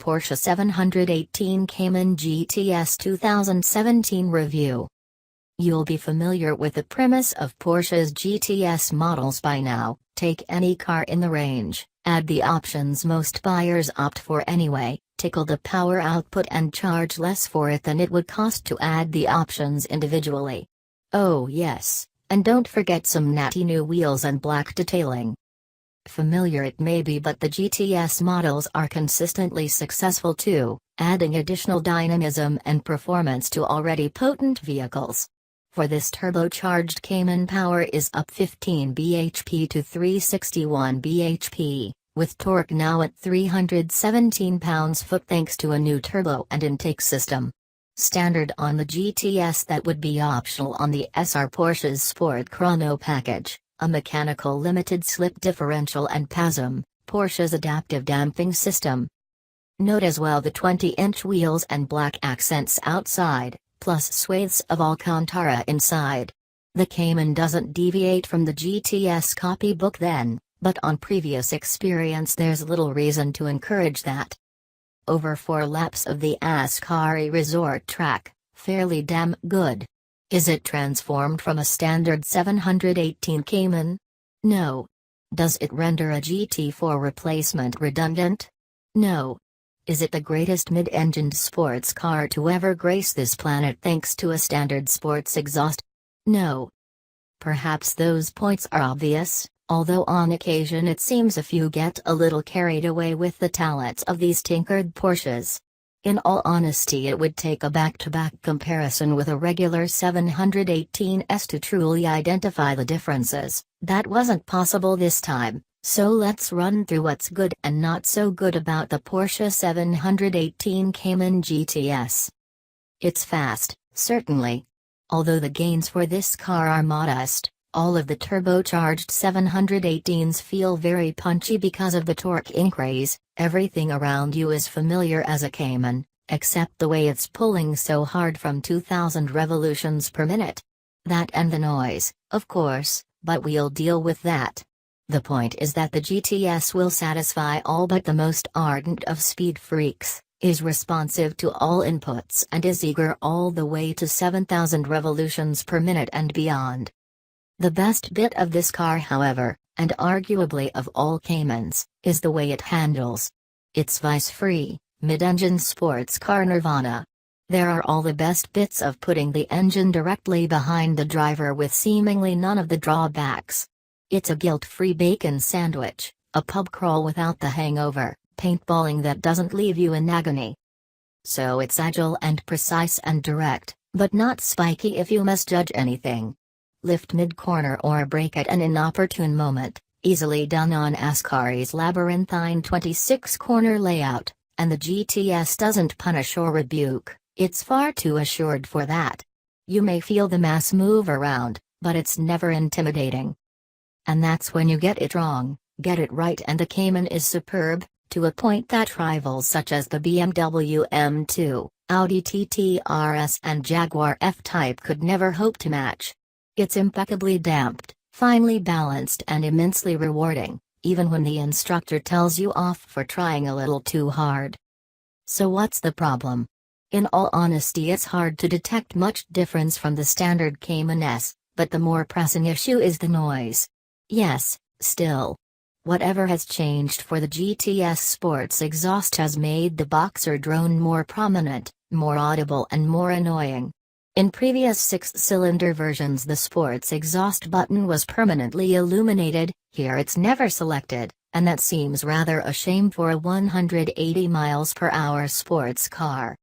Porsche 718 Cayman GTS 2017 review. You'll be familiar with the premise of Porsche's GTS models by now. Take any car in the range, add the options most buyers opt for anyway, tickle the power output and charge less for it than it would cost to add the options individually. Oh yes, and don't forget some natty new wheels and black detailing. Familiar it may be, but the GTS models are consistently successful too, adding additional dynamism and performance to already potent vehicles. For this turbocharged Cayman power is up 15 bhp to 361 bhp, with torque now at 317 pounds-foot thanks to a new turbo and intake system. Standard on the GTS, that would be optional on the SR Porsche's Sport Chrono package, a mechanical limited slip differential and PASM, Porsche's adaptive damping system. Note as well the 20-inch wheels and black accents outside, plus swathes of Alcantara inside. The Cayman doesn't deviate from the GTS copybook then, but on previous experience there's little reason to encourage that. Over 4 laps of the Ascari Resort track, fairly damn good. Is it transformed from a standard 718 Cayman? No. Does it render a GT4 replacement redundant? No. Is it the greatest mid-engined sports car to ever grace this planet thanks to a standard sports exhaust? No. Perhaps those points are obvious, although on occasion it seems a few get a little carried away with the talents of these tinkered Porsches. In all honesty, it would take a back-to-back comparison with a regular 718S to truly identify the differences. That wasn't possible this time, so let's run through what's good and not so good about the Porsche 718 Cayman GTS. It's fast, certainly. Although the gains for this car are modest, all of the turbocharged 718s feel very punchy because of the torque increase. Everything around you is familiar as a Cayman, except the way it's pulling so hard from 2000 revolutions per minute. That and the noise, of course, but we'll deal with that. The point is that the GTS will satisfy all but the most ardent of speed freaks, is responsive to all inputs and is eager all the way to 7000 revolutions per minute and beyond. The best bit of this car, however, and arguably of all Caymans, is the way it handles. It's vice-free, mid-engine sports car nirvana. There are all the best bits of putting the engine directly behind the driver with seemingly none of the drawbacks. It's a guilt-free bacon sandwich, a pub crawl without the hangover, paintballing that doesn't leave you in agony. So it's agile and precise and direct, but not spiky if you misjudge anything. Lift mid-corner or brake at an inopportune moment, easily done on Ascari's labyrinthine 26-corner layout, and the GTS doesn't punish or rebuke, it's far too assured for that. You may feel the mass move around, but it's never intimidating. And that's when you get it wrong. Get it right and the Cayman is superb, to a point that rivals such as the BMW M2, Audi TT RS and Jaguar F-Type could never hope to match. It's impeccably damped, finely balanced and immensely rewarding, even when the instructor tells you off for trying a little too hard. So what's the problem? In all honesty, it's hard to detect much difference from the standard Cayman S, but the more pressing issue is the noise. Yes, still. Whatever has changed for the GTS Sports exhaust has made the boxer drone more prominent, more audible and more annoying. In previous 6-cylinder versions the sports exhaust button was permanently illuminated, here it's never selected, and that seems rather a shame for a 180 miles per hour sports car.